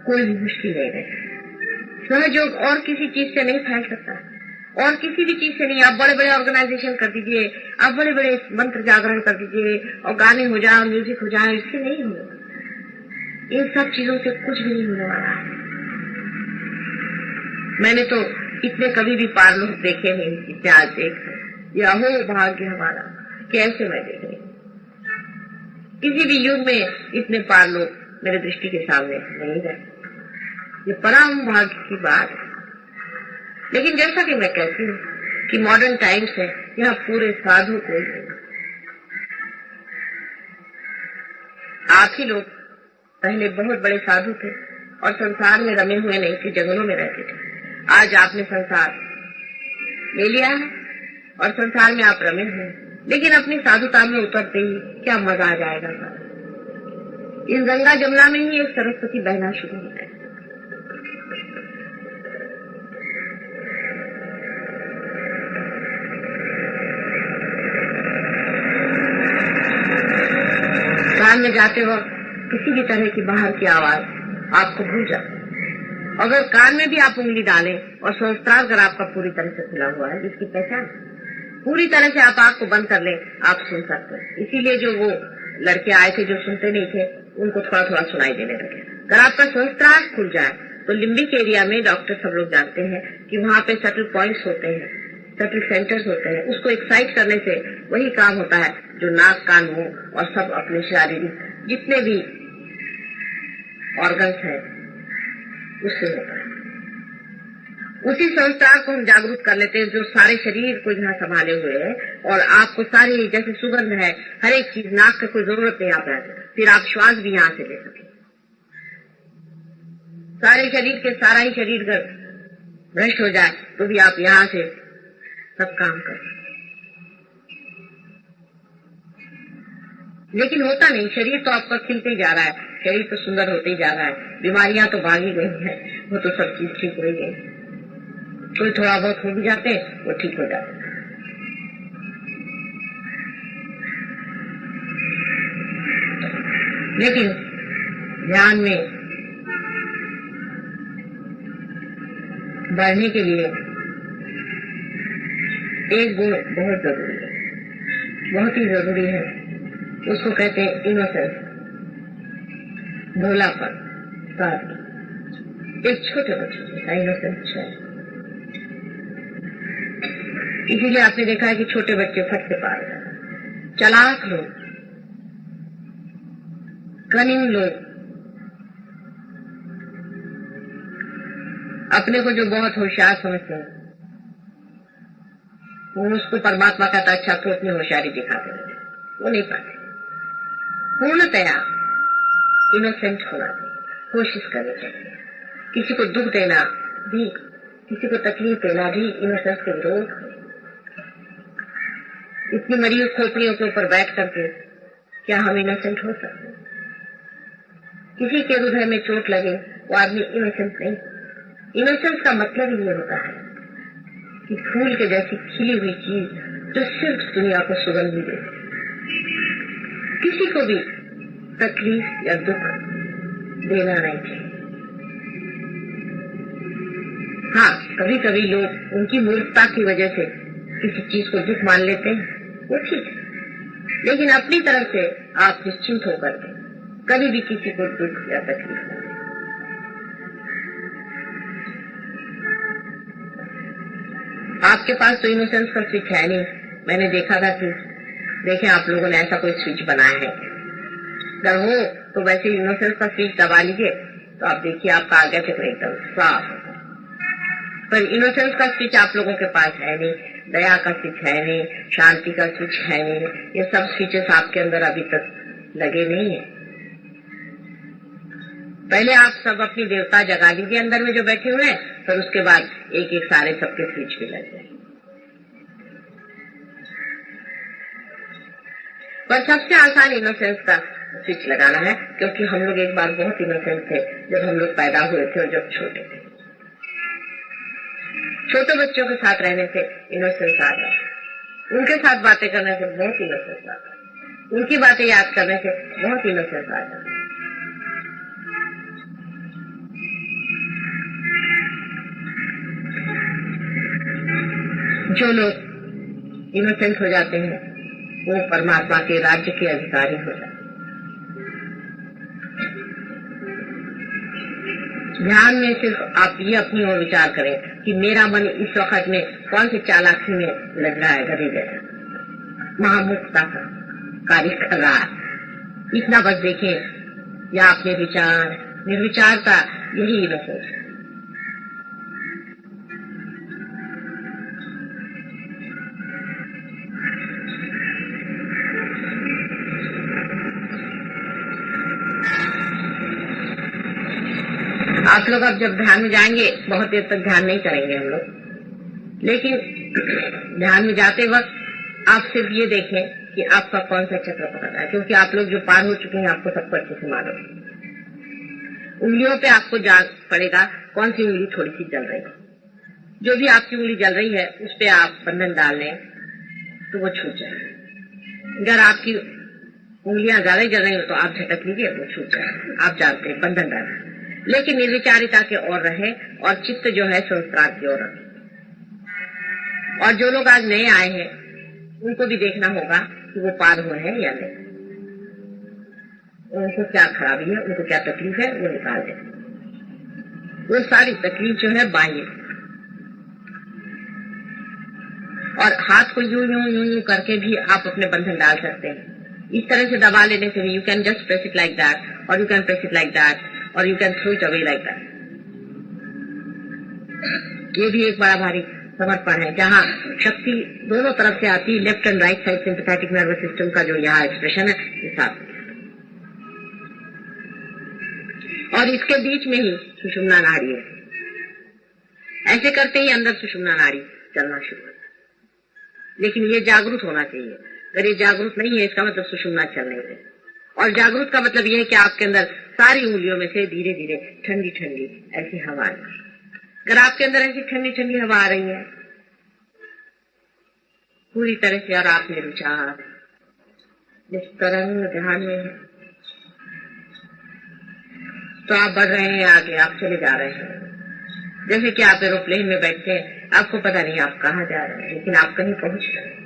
कोई भी मुश्किल नहीं रहेगी। सहयोग और किसी चीज से नहीं फैल सकता और किसी भी चीज से नहीं। आप बड़े बड़े ऑर्गेनाइजेशन कर दीजिए, आप बड़े बड़े मंत्र जागरण कर दीजिए और गाने हो जाए, म्यूजिक हो जाए, इससे नहीं होगा। इन सब चीजों से कुछ भी नहीं होने वाला है। मैंने तो इतने कभी भी पार लोग देखे नहीं जितने आज देख रहे। यह हो भाग्य हमारा कैसे मैं देख रही। किसी भी युग में इतने पार लोग मेरे दृष्टि के सामने नहीं रहे। ये परम भाग्य की बात है। लेकिन जैसा कि मैं कहती हूँ कि मॉडर्न टाइम्स है, यहाँ पूरे साधु को आप ही लोग पहले बहुत बड़े साधु थे और संसार में रमे हुए नहीं थे, जंगलों में रहते थे। आज आपने संसार ले लिया है और संसार में आप रमे हुए, लेकिन अपनी साधुता में उतरते ही क्या मजा आ जाएगा। इस गंगा जमुना में ही एक सरस्वती बहना शुरू हो जाए। कान में जाते वक्त किसी भी तरह की बाहर की आवाज आपको भूल जाती। अगर कान में भी आप उंगली डालें और सहस्त्रार अगर आपका पूरी तरह से खुला हुआ है, जिसकी पहचान पूरी तरह से आप आँख को बंद कर लें, आप सुन सकते हैं। इसीलिए जो वो लड़के आए थे जो सुनते नहीं थे, उनको थोड़ा थोड़ा सुनाई देने लगे। अगर आपका सहस्त्रार खुल जाए तो लिम्बिक एरिया में डॉक्टर सब लोग जानते हैं कि वहाँ पे सटल पॉइंट्स होते हैं, सटल सेंटर्स होते हैं। उसको एक्साइट करने से वही काम होता है जो नाक, कान, मुंह और सब अपने शारीरिक जितने भी ऑर्गन्स हैं उससे होता है। उसी संस्कार को हम जागरूक कर लेते हैं जो सारे शरीर को यहाँ संभाले हुए है और आपको सारी जैसे सुगंध है, हर एक चीज, नाक की कोई जरूरत नहीं आप रहते, फिर आप श्वास भी यहाँ से ले सके। सारे शरीर के सारा ही शरीर अगर भ्रष्ट हो जाए तो भी आप यहाँ से सब काम कर। लेकिन होता नहीं, शरीर तो आपका खिलते ही जा रहा है, शरीर तो सुंदर होते ही जा रहा है, बीमारियां तो भागी गई हैं, वो तो सब चीज ठीक हो गई। कोई थोड़ा बहुत हो भी जाते वो ठीक हो जाते। लेकिन ध्यान में बढ़ने के लिए एक गुण बहुत जरूरी है, बहुत ही जरूरी है। उसको कहते हैं इनोसेंस, भोलापन, सादगी। एक छोटे बच्चे का इनोसेंस है। इसीलिए आपने देखा है कि छोटे बच्चे फट से पार जाते, चालाक लोग, कनिंग लोग, अपने को जो बहुत होशियार समझते हैं वो उसको परमात्मा कहता अच्छा तो अपनी होशियारी दिखाते हैं। वो नहीं पाते। पूर्णतया इनोसेंट होना चाहिए, कोशिश करनी चाहिए। किसी को दुख देना भी, किसी को तकलीफ देना भी इनोसेंस के विरोध है। इतनी मरी हुई खोपड़ियों के ऊपर बैठ करके क्या हम इनोसेंट हो सकते हैं? किसी के हृदय में चोट लगे वो आदमी इनोसेंट नहीं। इनोसेंस का मतलब ये होता है कि फूल के जैसी खिली हुई चीज जो सिर्फ दुनिया को सुगंध देती, किसी को भी तकलीफ या दुख देना नहीं चाहिए। हाँ, कभी कभी लोग उनकी मूर्खता की वजह से किसी चीज को दुख मान लेते हैं, वो ठीक है, लेकिन अपनी तरफ से आप निश्चिंत होकर के कभी भी किसी को दुख या तकलीफ नहीं। आपके पास तो इनोसेंस का स्विच है नहीं। मैंने देखा था कि देखें आप लोगों ने ऐसा कोई स्विच बनाया है, अगर हो तो वैसे इनोसेंस का स्विच दबा लीजिए तो आप देखिए आपका आगे से एकदम साफ। पर इनोसेंस का स्विच आप लोगों के पास है नहीं, दया का स्विच है नहीं, शांति का स्विच है नहीं, ये सब स्विचेस आपके अंदर अभी तक लगे नहीं है। पहले आप सब अपनी देवता जगा लीजिए अंदर में जो बैठे हुए हैं, फिर उसके बाद एक एक सारे सबके स्विच भी लग जाए। पर सबसे आसान इनोसेंस का स्विच लगाना है, क्योंकि हम लोग एक बार बहुत इनोसेंट थे जब हम लोग पैदा हुए थे और जब छोटे थे। छोटे बच्चों के साथ रहने से इनोसेंस आ जाता है, उनके साथ बातें करने से बहुत इनोसेंस आता है, उनकी बातें याद करने से बहुत इनोसेंस आ जाता है। जो लोग इनोसेंट हो जाते हैं वो परमात्मा के राज्य के अधिकारी हो जाते हैं। ध्यान में सिर्फ आप ये अपनी ओर विचार करें कि मेरा मन इस वक्त में कौन सी चालाकी में लग रहा है, गधे जैसा महामुक्ता का कार्य कर रहा है, इतना बस देखें। या आप निर्विचारता यही इनोसेंस है। आप लोग अब जब ध्यान में जाएंगे, बहुत देर तक ध्यान नहीं करेंगे हम लोग, लेकिन ध्यान में जाते वक्त आप सिर्फ ये देखें कि आपका कौन सा चक्र पकड़ रहा है, क्योंकि आप लोग जो पार हो चुके हैं आपको सबको अच्छे से मालूम। उंगलियों पे आपको जान पड़ेगा कौन सी उंगली थोड़ी सी जल रही है। जो भी आपकी उंगली जल रही है उस पे आप बंधन डाल लें तो वो छूट जाए। अगर आपकी उंगलियां ज्यादा ही जल रही हो तो आप झटक लीजिए, वो छूट जाए। आप जानते हैं बंधन डालना, लेकिन निर्विचारिता के ओर रहे और चित्त जो है संस्कार की ओर रखे। और जो लोग आज नए आए हैं उनको भी देखना होगा कि वो पार हुए हैं या नहीं, उनको क्या खराबी है, उनको क्या तकलीफ है, वो निकाल दें। वो सारी तकलीफ जो है बाह्य, और हाथ को यूं यूं यूं यूं करके भी आप अपने बंधन डाल सकते हैं। इस तरह से दबा लेने से भी you can just press it like that, और you can press it like that, और you can throw it away like that. ये भी एक बड़ा भारी समर्पण है, जहाँ शक्ति दोनों तरफ से आती है। Left and right side sympathetic nervous system का जो यहाँ एक्सप्रेशन है इस साथ, और इसके बीच में ही सुषुम्ना नाड़ी है। ऐसे करते ही अंदर सुषुम्ना नाड़ी चलना शुरू होता है। लेकिन ये जागरूक होना चाहिए। अगर ये जागरूक नहीं है इसका मतलब सुषुम्ना चल नहीं रही। और जागरूक का मतलब यह है कि आपके अंदर सारी उंगलियों में से धीरे धीरे ठंडी ठंडी ऐसी हवा है। अगर आपके अंदर ऐसी ठंडी ठंडी हवा आ रही है पूरी तरह से, और आप निर्विचार निस्तरंग ध्यान में है, तो आप बढ़ रहे हैं आगे, आप चले जा रहे हैं। जैसे कि आप एरोप्लेन में बैठते हैं, आपको पता नहीं आप कहाँ जा रहे हैं, लेकिन आप कहीं पहुंच रहे हैं।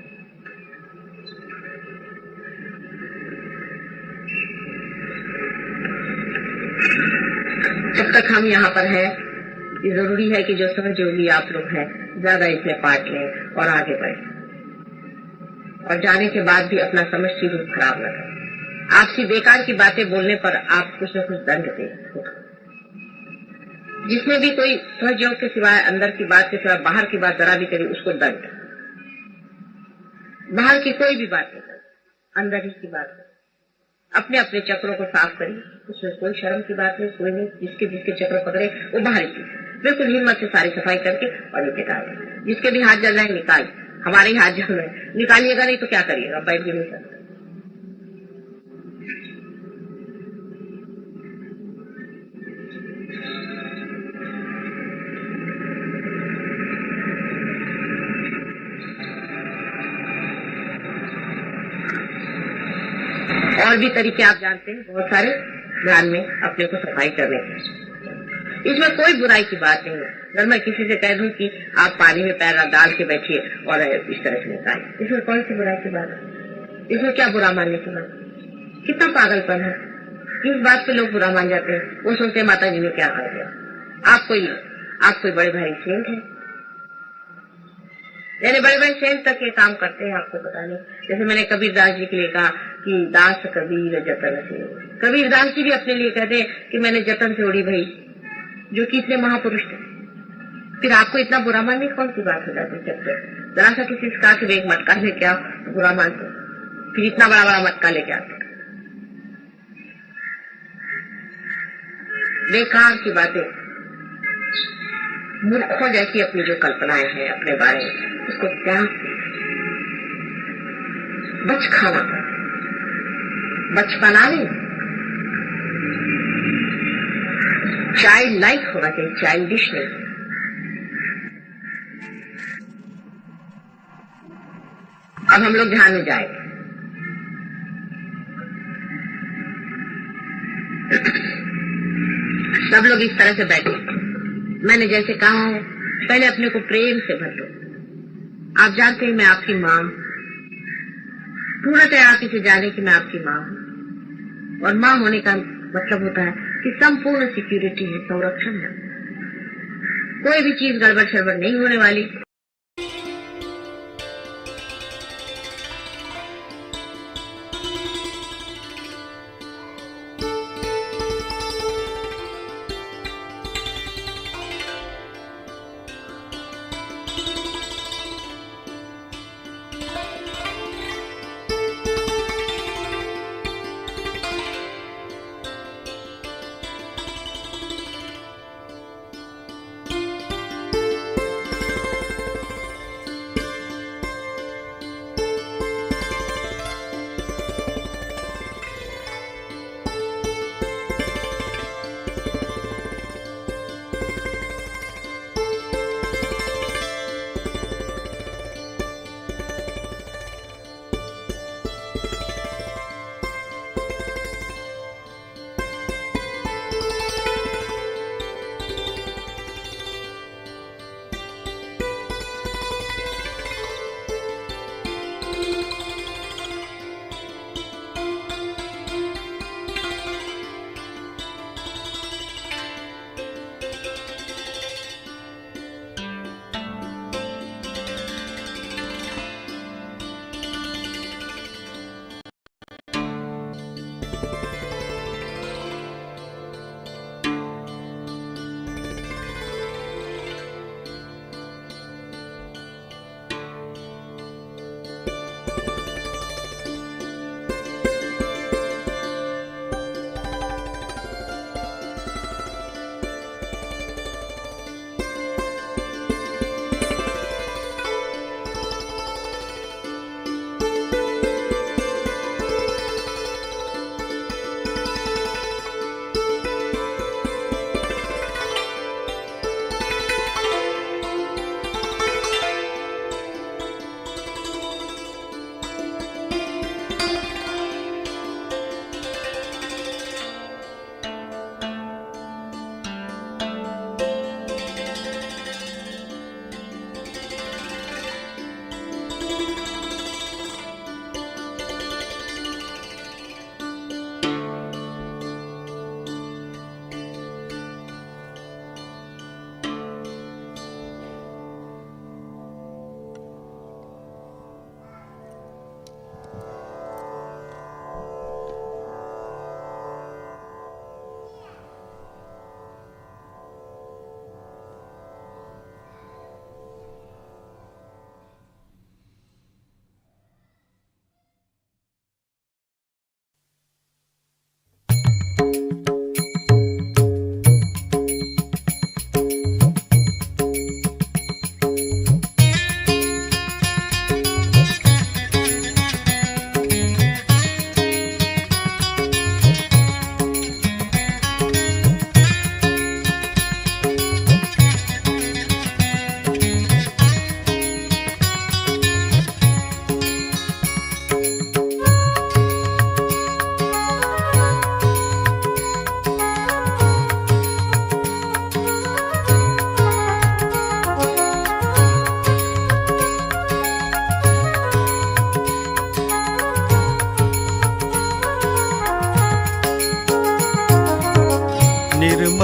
जब तक हम यहाँ पर हैं, ये जरूरी है कि जो सहयोगी आप लोग हैं ज्यादा इसमें पार्ट लें और आगे बढ़ें, और जाने के बाद भी अपना समष्टि रूप खराब न करें। आपसी बेकार की बातें बोलने पर आप कुछ न कुछ दंड दें। जिसमें भी कोई सहयोग के सिवाय, अंदर की बात के सिवाय बाहर की बात जरा भी करी, उसको दंड। बाहर की कोई भी बात नहीं करें, अंदर ही की बात है। अपने अपने चक्रों को साफ करिए, उसमें कोई शर्म की बात नहीं, कोई नहीं। जिसके जिसके चक्र पकड़े वो बाहर की बिल्कुल हिम्मत से सारी सफाई करके और नीचे डाले। जिसके भी हाथ जल रहे हैं निकाल, हमारे ही हाथ जल रहे हैं, निकालिएगा नहीं तो क्या करिएगा, बैठ भी नहीं सकते। और भी तरीके आप जानते हैं बहुत सारे ध्यान में अपने को सफाई करने के। इसमें कोई बुराई की बात नहीं है। अगर मैं किसी से कह दूं कि आप पानी में पैर डाल के बैठिए और इस तरह से निकालें, इसमें कौन सी बुराई की बात है? इसमें क्या बुरा मानने की बात? कितना पागलपन है। इस बात पे लोग बुरा मान जाते हैं। वो सोचते हैं माता जी ने क्या कर दिया। आप कोई बड़े भारी सेंट है, यानी बड़े बड़े सेंट तक ये काम करते हैं, आपको पता नहीं। जैसे मैंने कबीरदास जी के लिए कहा कि दास कबीर जतन से, कबीरदास जी भी अपने लिए कहते हैं कि मैंने जतन से उड़ी भई, जो कि इतने महापुरुष थे। फिर आपको इतना बुरा मानने कौन सी बात हो जाती है? जरा सा किसी से कहा कि एक मटका लेके आओ तो बुरा मानते, फिर इतना बड़ा बड़ा मटका लेके आते। बेकार की बातें, मूर्खों जैसी अपनी जो कल्पनाएं हैं अपने बारे में, उसको त्याग बचखाना, बचपना नहीं, चाइल्ड लाइक होना चाहिए, चाइल्डिश नहीं। अब हम लोग ध्यान में जाएंगे। सब लोग इस तरह से बैठे, मैंने जैसे कहा है, पहले अपने को प्रेम से भर लो। आप जानते हैं मैं आपकी माँ हूं, पूर्णतः आप इसे जाने कि मैं आपकी माँ हूं। और माँ होने का मतलब होता है कि संपूर्ण सिक्योरिटी है, संरक्षण है, कोई भी चीज गड़बड़ शड़बड़ नहीं होने वाली।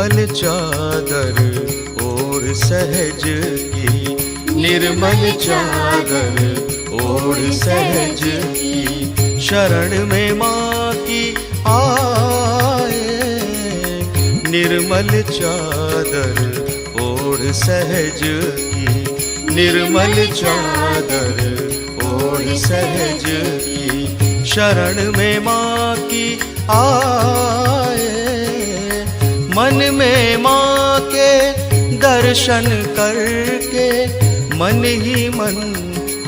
निर्मल चादर ओढ़ सहज की, निर्मल चादर ओढ़ सहज की, शरण में माँ की आए। निर्मल चादर ओढ़ सहज की, निर्मल चादर ओढ़ सहज की, शरण में माँ की आए। मन में माँ के दर्शन करके मन ही मन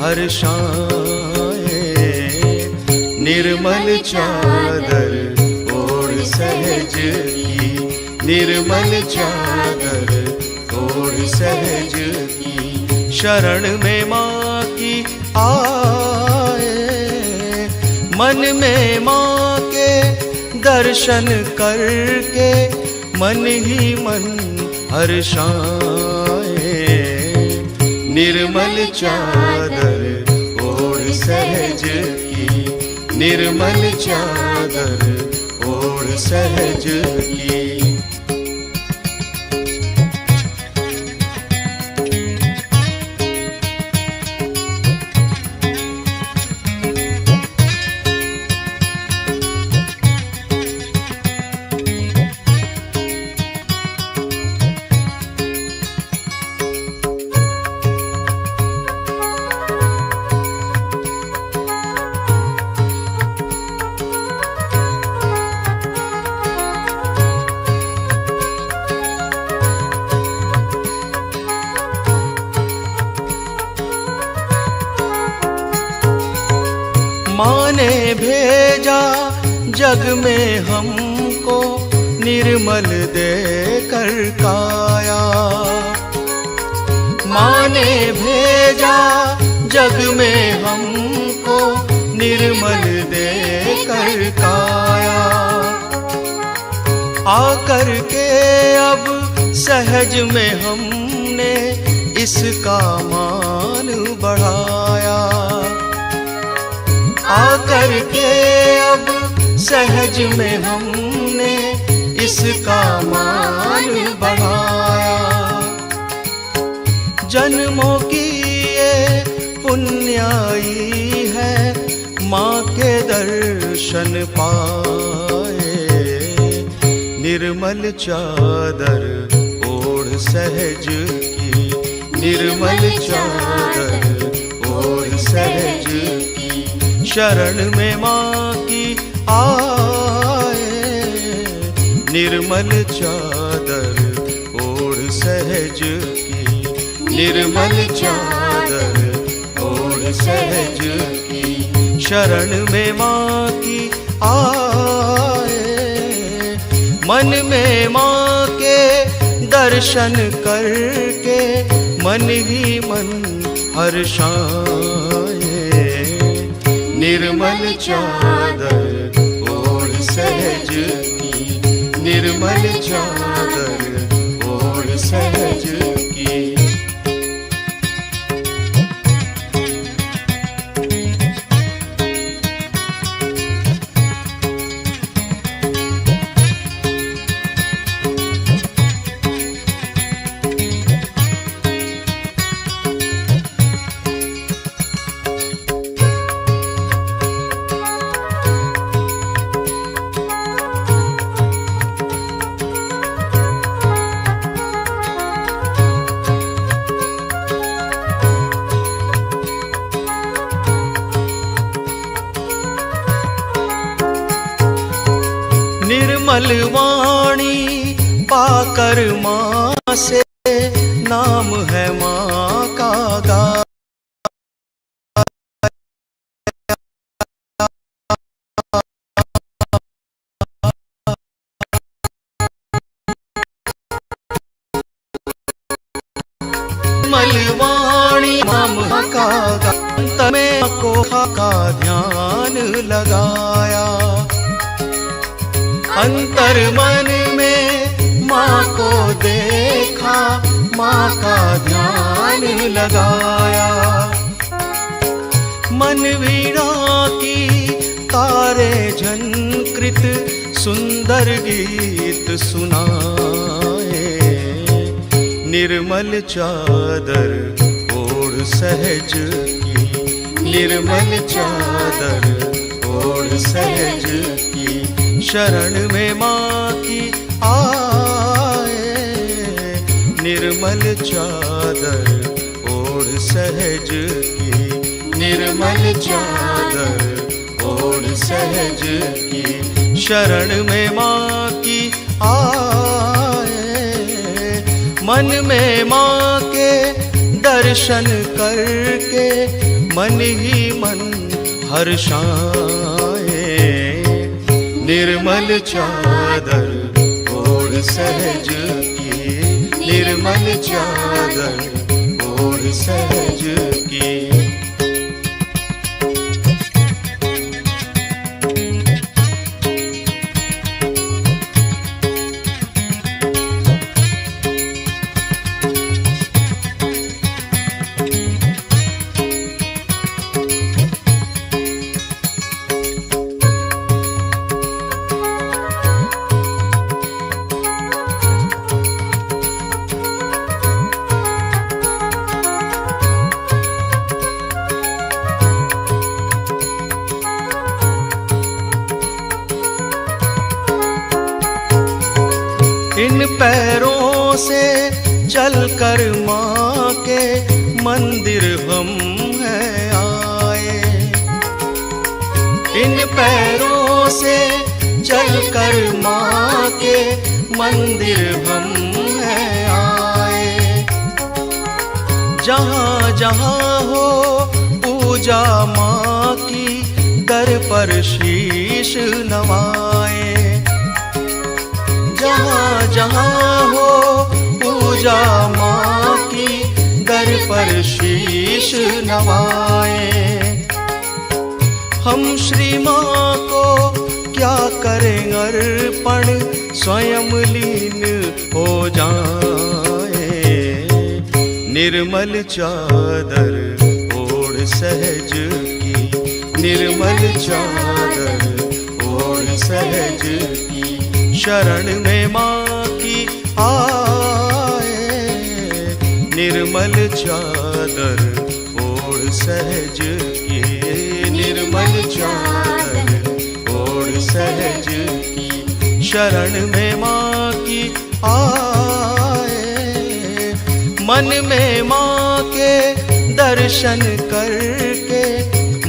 हर्षाए। निर्मल चादर ओढ़ सहज की, निर्मल चादर ओढ़ सहज की, शरण में माँ की आए। मन में माँ के दर्शन करके मन ही मन हर्षाए। निर्मल चादर ओढ़ सहज की, निर्मल चादर ओढ़ सहज की। माँ ने भेजा जग में हमको निर्मल देकर काया। माँ ने भेजा जग में हमको निर्मल देकर काया। आकर के अब सहज में हमने इसका मान बढ़ाया। आकर के अब सहज में हमने इसका मान बढ़ाया। जन्मों की ये पुण्याई है माँ के दर्शन पाए। निर्मल चादर ओढ़ सहज की, निर्मल चादर ओढ़ सहज की, शरण में माँ की आए। निर्मल चादर ओढ़ सहज की, निर्मल चादर ओढ़ सहज की, शरण में माँ की आए। मन में माँ के दर्शन करके मन ही मन हर्षाए। निर्मल चादर ओढ़ सहज की, निर्मल चादर ओढ़ सहज की। निर्मल वाणी पाकर माँ से नाम है माँ का गा। निर्मल वाणी माँ का गा, अंत में कोहा का ध्यान लगाया। अंतर मन में माँ को देखा, माँ का ध्यान लगाया। मन वीणा की तारे झनकृत सुंदर गीत सुनाए। निर्मल चादर ओढ़ सहज की, निर्मल चादर ओढ़ सहज की, शरण में माँ की आए। निर्मल चादर ओढ़ सहज की, निर्मल चादर ओढ़ सहज की, शरण में माँ की आए। मन में माँ के दर्शन करके मन ही मन हर्षाए। निर्मल चादर ओढ़ सहज की, निर्मल चादर ओढ़ सहज की। इन पैरों से चलकर माँ के मंदिर हम हैं आए। इन पैरों से चलकर माँ के मंदिर हम हैं आए। जहाँ जहाँ हो पूजा माँ की, दर पर शीश नवाए। जहाँ जहाँ हो पूजा माँ की, दर पर शीश नवाए। हम श्री माँ को क्या करें अर्पण, स्वयं लीन हो जाए। निर्मल चादर ओढ़ सहज की, निर्मल चादर ओढ़ सहज की, शरण में माँ की आए। निर्मल चादर ओढ़ सहज की, निर्मल चादर ओढ़ सहज की, शरण में माँ की आए। मन में माँ के दर्शन करके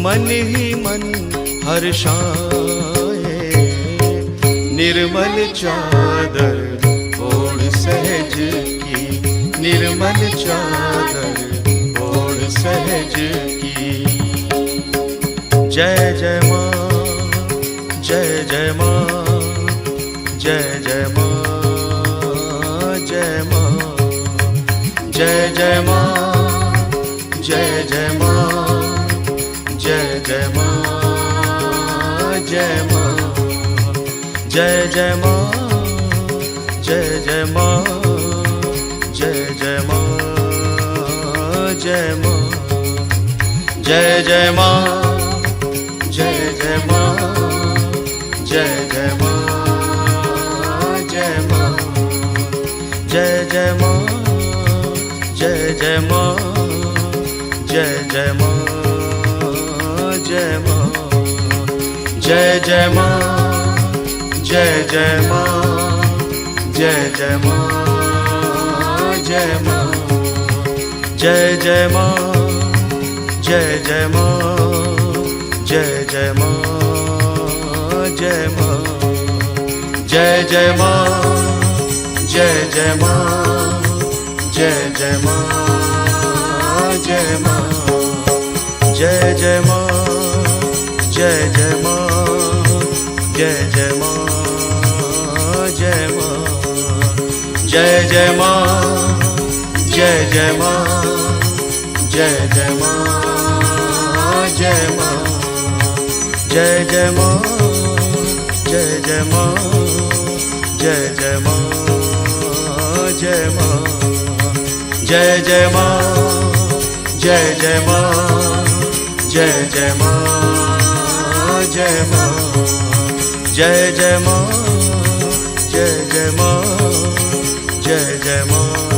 मन ही मन हर्षाए। निर्मल चादर ओढ़ सहज की, निर्मल चादर ओढ़ सहज की। जय जय माँ, जय जय माँ, जय जय माँ, जय माँ, जय जय माँ, जय जय माँ, जय जय माँ, जय माँ, जय जय माँ, जय जय माँ, जय जय माँ, जय माँ, जय जय माँ, जय जय माँ, जय जय माँ, जय माँ, जय जय माँ, जय जय माँ, जय जय माँ, जय माँ, जय जय माँ, जय जय माँ, जय जय माँ, जय माँ, जय जय माँ, जय जय माँ, जय जय माँ, जय माँ, जय जय माँ, जय जय माँ, जय जय माँ, जय माँ, जय जय माँ, जय जय माँ, जय जय माँ, जय माँ, जय जय माँ, जय जय माँ, जय जय माँ, जय माँ, जय जय माँ, जय जय माँ, जय जय माँ, जय माँ, जय जय माँ, जय जय माँ, जय जय माँ, जय माँ, जय जय माँ, जय जय माँ, जय जय माँ,